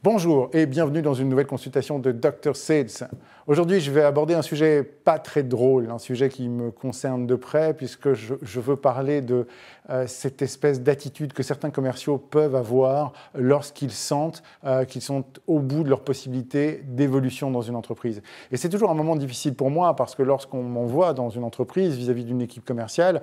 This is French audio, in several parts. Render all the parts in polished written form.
Bonjour et bienvenue dans une nouvelle consultation de Dr Sales. Aujourd'hui, je vais aborder un sujet pas très drôle, un sujet qui me concerne de près puisque je veux parler de cette espèce d'attitude que certains commerciaux peuvent avoir lorsqu'ils sentent qu'ils sont au bout de leurs possibilités d'évolution dans une entreprise. Et c'est toujours un moment difficile pour moi parce que lorsqu'on m'envoie dans une entreprise vis-à-vis d'une équipe commerciale,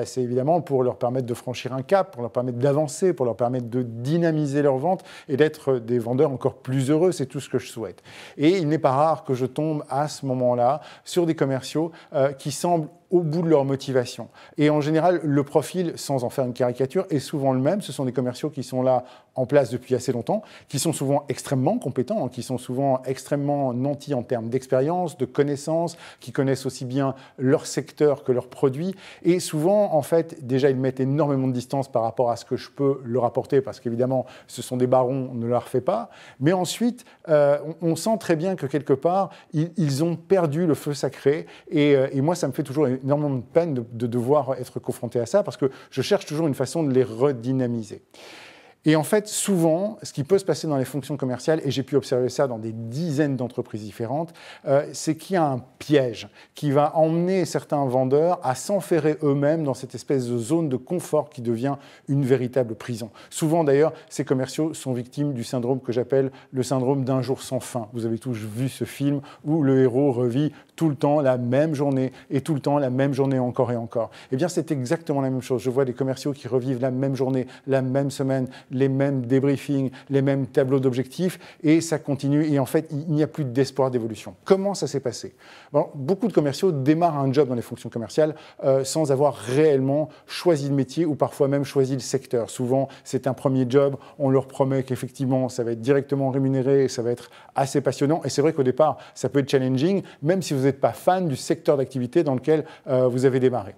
c'est évidemment pour leur permettre de franchir un cap, pour leur permettre d'avancer, pour leur permettre de dynamiser leurs ventes et d'être des vendeurs encore plus heureux, c'est tout ce que je souhaite. Et il n'est pas rare que je tombe à ce moment-là sur des commerciaux qui semblent au bout de leur motivation. Et en général, le profil, sans en faire une caricature, est souvent le même. Ce sont des commerciaux qui sont là en place depuis assez longtemps, qui sont souvent extrêmement compétents, qui sont souvent extrêmement nantis en termes d'expérience, de connaissances, qui connaissent aussi bien leur secteur que leurs produits. Et souvent, en fait, déjà, ils mettent énormément de distance par rapport à ce que je peux leur apporter, parce qu'évidemment, ce sont des barons, on ne leur fait pas. Mais ensuite, on sent très bien que quelque part, ils ont perdu le feu sacré. Et moi, ça me fait toujours énormément de peine de devoir être confronté à ça, parce que je cherche toujours une façon de les redynamiser. Et en fait, souvent, ce qui peut se passer dans les fonctions commerciales, et j'ai pu observer ça dans des dizaines d'entreprises différentes, c'est qu'il y a un piège qui va emmener certains vendeurs à s'enferrer eux-mêmes dans cette espèce de zone de confort qui devient une véritable prison. Souvent, d'ailleurs, ces commerciaux sont victimes du syndrome que j'appelle le syndrome d'un jour sans fin. Vous avez tous vu ce film où le héros revit tout le temps la même journée et tout le temps la même journée encore et encore. Eh bien, c'est exactement la même chose. Je vois des commerciaux qui revivent la même journée, la même semaine, les mêmes débriefings, les mêmes tableaux d'objectifs, et ça continue. Et en fait, il n'y a plus d'espoir d'évolution. Comment ça s'est passé? Bon, beaucoup de commerciaux démarrent un job dans les fonctions commerciales sans avoir réellement choisi le métier ou parfois même choisi le secteur. Souvent, c'est un premier job. On leur promet qu'effectivement, ça va être directement rémunéré, ça va être assez passionnant. Et c'est vrai qu'au départ, ça peut être challenging, même si vous n'êtes pas fan du secteur d'activité dans lequel vous avez démarré.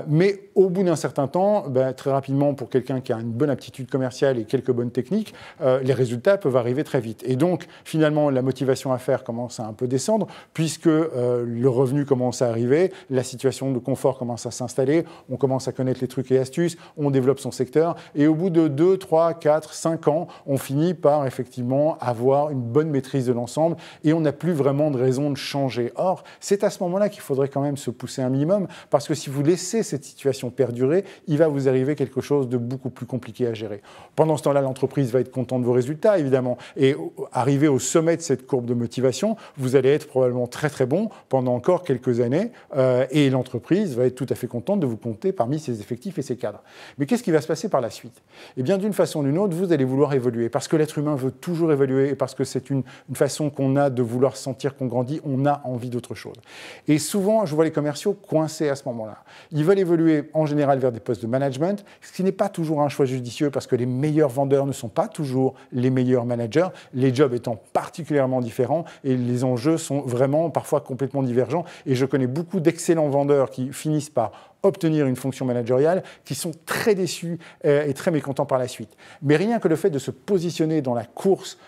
Mais au bout d'un certain temps, très rapidement, pour quelqu'un qui a une bonne aptitude commerciale et quelques bonnes techniques, les résultats peuvent arriver très vite. Et donc, finalement, la motivation à faire commence à un peu descendre, puisque le revenu commence à arriver, la situation de confort commence à s'installer, on commence à connaître les trucs et astuces, on développe son secteur, et au bout de 2, 3, 4, 5 ans, on finit par effectivement avoir une bonne maîtrise de l'ensemble, et on n'a plus vraiment de raison de changer. Or, c'est à ce moment-là qu'il faudrait quand même se pousser un minimum, parce que si vous laissez cette situation perdurer, il va vous arriver quelque chose de beaucoup plus compliqué à gérer. Pendant ce temps-là, l'entreprise va être contente de vos résultats, évidemment. Et arrivé au sommet de cette courbe de motivation, vous allez être probablement très très bon pendant encore quelques années. Et l'entreprise va être tout à fait contente de vous compter parmi ses effectifs et ses cadres. Mais qu'est-ce qui va se passer par la suite? Eh bien, d'une façon ou d'une autre, vous allez vouloir évoluer. Parce que l'être humain veut toujours évoluer et parce que c'est une façon qu'on a de vouloir sentir qu'on grandit, on a envie d'autre chose. Et souvent, je vois les commerciaux coincés à ce moment-là. Ils veulent évoluer en général vers des postes de management, ce qui n'est pas toujours un choix judicieux parce que les meilleurs vendeurs ne sont pas toujours les meilleurs managers, les jobs étant particulièrement différents et les enjeux sont vraiment parfois complètement divergents. Et je connais beaucoup d'excellents vendeurs qui finissent par obtenir une fonction managériale, qui sont très déçus et très mécontents par la suite. Mais rien que le fait de se positionner dans la course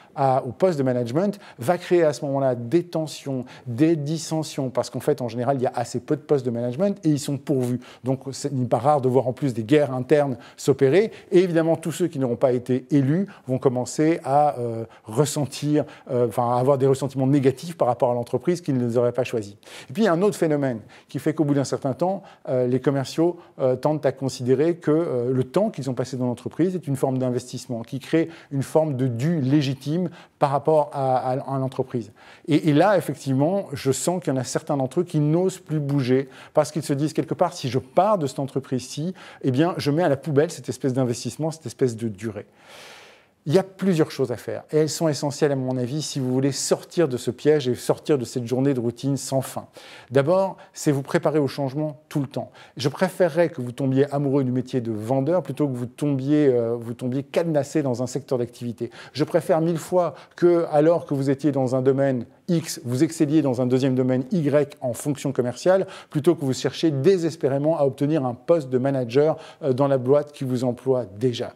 au poste de management va créer à ce moment-là des tensions, des dissensions, parce qu'en fait, en général, il y a assez peu de postes de management et ils sont pourvus. Donc, c'est pas rare de voir en plus des guerres internes s'opérer. Et évidemment, tous ceux qui n'auront pas été élus vont commencer à ressentir, à avoir des ressentiments négatifs par rapport à l'entreprise qu'ils ne auraient pas choisie. Et puis, il y a un autre phénomène qui fait qu'au bout d'un certain temps, les commerciaux tendent à considérer que le temps qu'ils ont passé dans l'entreprise est une forme d'investissement qui crée une forme de dû légitime par rapport à l'entreprise. Et là, effectivement, je sens qu'il y en a certains d'entre eux qui n'osent plus bouger parce qu'ils se disent quelque part, si je pars de cette entreprise-ci, eh bien, je mets à la poubelle cette espèce d'investissement, cette espèce de durée. Il y a plusieurs choses à faire et elles sont essentielles à mon avis si vous voulez sortir de ce piège et sortir de cette journée de routine sans fin. D'abord, c'est vous préparer au changement tout le temps. Je préférerais que vous tombiez amoureux du métier de vendeur plutôt que vous tombiez cadenassé dans un secteur d'activité. Je préfère 1000 fois que, alors que vous étiez dans un domaine X, vous excelliez dans un deuxième domaine Y en fonction commerciale, plutôt que vous cherchiez désespérément à obtenir un poste de manager dans la boîte qui vous emploie déjà.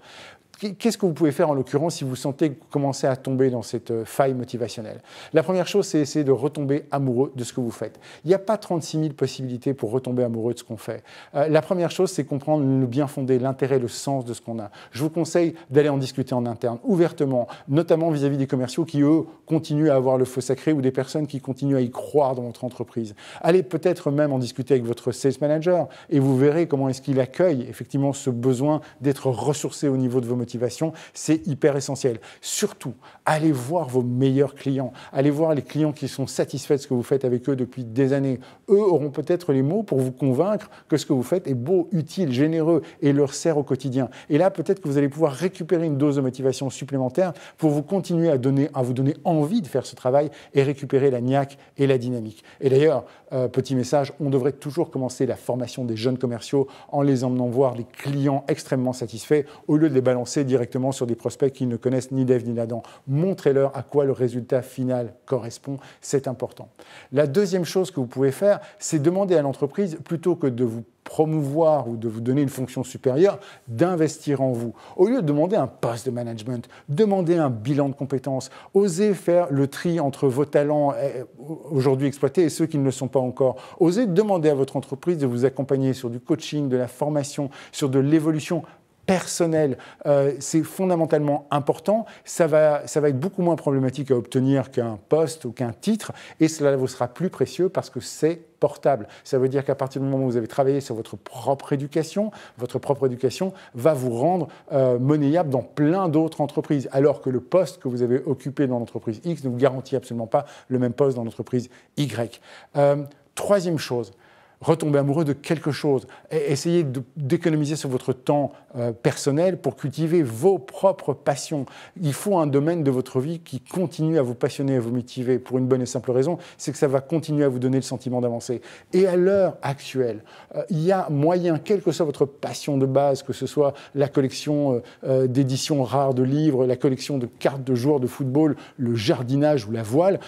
Qu'est-ce que vous pouvez faire en l'occurrence si vous sentez que vous commencez à tomber dans cette faille motivationnelle? La première chose, c'est essayer de retomber amoureux de ce que vous faites. Il n'y a pas 36 000 possibilités pour retomber amoureux de ce qu'on fait. La première chose, c'est comprendre le bien fondé, l'intérêt, le sens de ce qu'on a. Je vous conseille d'aller en discuter en interne, ouvertement, notamment vis-à-vis des commerciaux qui, eux, continuent à avoir le feu sacré ou des personnes qui continuent à y croire dans votre entreprise. Allez peut-être même en discuter avec votre sales manager et vous verrez comment est-ce qu'il accueille effectivement ce besoin d'être ressourcé au niveau de vos motivations. C'est hyper essentiel. Surtout, allez voir vos meilleurs clients. Allez voir les clients qui sont satisfaits de ce que vous faites avec eux depuis des années. Eux auront peut-être les mots pour vous convaincre que ce que vous faites est beau, utile, généreux et leur sert au quotidien. Et là, peut-être que vous allez pouvoir récupérer une dose de motivation supplémentaire pour vous continuer à vous donner envie de faire ce travail et récupérer la niaque et la dynamique. Et d'ailleurs, petit message, on devrait toujours commencer la formation des jeunes commerciaux en les emmenant voir les clients extrêmement satisfaits au lieu de les balancer directement sur des prospects qui ne connaissent ni d'Ève ni d'Adam. Montrez-leur à quoi le résultat final correspond, c'est important. La deuxième chose que vous pouvez faire, c'est demander à l'entreprise, plutôt que de vous promouvoir ou de vous donner une fonction supérieure, d'investir en vous. Au lieu de demander un poste de management, demandez un bilan de compétences, osez faire le tri entre vos talents aujourd'hui exploités et ceux qui ne le sont pas encore. Osez demander à votre entreprise de vous accompagner sur du coaching, de la formation, sur de l'évolution personnel, c'est fondamentalement important. Ça va être beaucoup moins problématique à obtenir qu'un poste ou qu'un titre, et cela vous sera plus précieux parce que c'est portable. Ça veut dire qu'à partir du moment où vous avez travaillé sur votre propre éducation va vous rendre monnayable dans plein d'autres entreprises, alors que le poste que vous avez occupé dans l'entreprise X ne vous garantit absolument pas le même poste dans l'entreprise Y. Troisième chose, retomber amoureux de quelque chose. Essayez d'économiser sur votre temps personnel pour cultiver vos propres passions. Il faut un domaine de votre vie qui continue à vous passionner, à vous motiver, pour une bonne et simple raison, c'est que ça va continuer à vous donner le sentiment d'avancer. Et à l'heure actuelle, il y a moyen, quelle que soit votre passion de base, que ce soit la collection d'éditions rares de livres, la collection de cartes de joueurs de football, le jardinage ou la voile,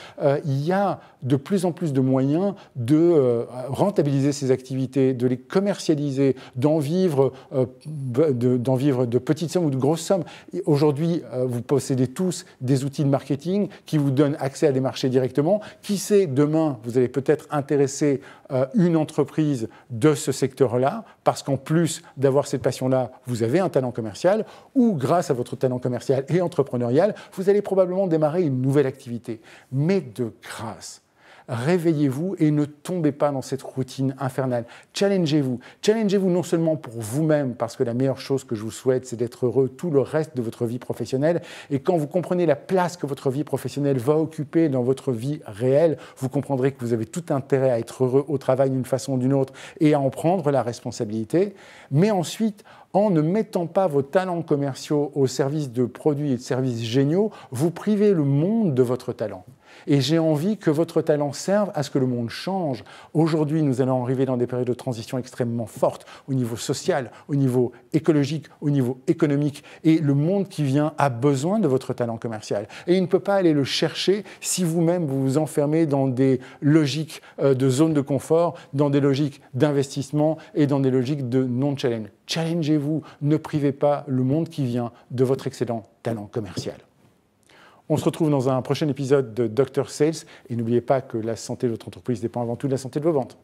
il y a de plus en plus de moyens de rentabiliser ces activités, de les commercialiser, d'en vivre de petites sommes ou de grosses sommes. Aujourd'hui, vous possédez tous des outils de marketing qui vous donnent accès à des marchés directement. Qui sait, demain, vous allez peut-être intéresser une entreprise de ce secteur-là, parce qu'en plus d'avoir cette passion-là, vous avez un talent commercial, ou grâce à votre talent commercial et entrepreneurial, vous allez probablement démarrer une nouvelle activité. Mais de grâce, réveillez-vous et ne tombez pas dans cette routine infernale. Challengez-vous. Challengez-vous non seulement pour vous-même, parce que la meilleure chose que je vous souhaite, c'est d'être heureux tout le reste de votre vie professionnelle. Et quand vous comprenez la place que votre vie professionnelle va occuper dans votre vie réelle, vous comprendrez que vous avez tout intérêt à être heureux au travail d'une façon ou d'une autre et à en prendre la responsabilité. Mais ensuite, en ne mettant pas vos talents commerciaux au service de produits et de services géniaux, vous privez le monde de votre talent. Et j'ai envie que votre talent serve à ce que le monde change. Aujourd'hui, nous allons arriver dans des périodes de transition extrêmement fortes au niveau social, au niveau écologique, au niveau économique. Et le monde qui vient a besoin de votre talent commercial. Et il ne peut pas aller le chercher si vous-même vous vous enfermez dans des logiques de zone de confort, dans des logiques d'investissement et dans des logiques de non-challenge. Challengez-vous, ne privez pas le monde qui vient de votre excellent talent commercial. On se retrouve dans un prochain épisode de Dr Sales et n'oubliez pas que la santé de votre entreprise dépend avant tout de la santé de vos ventes.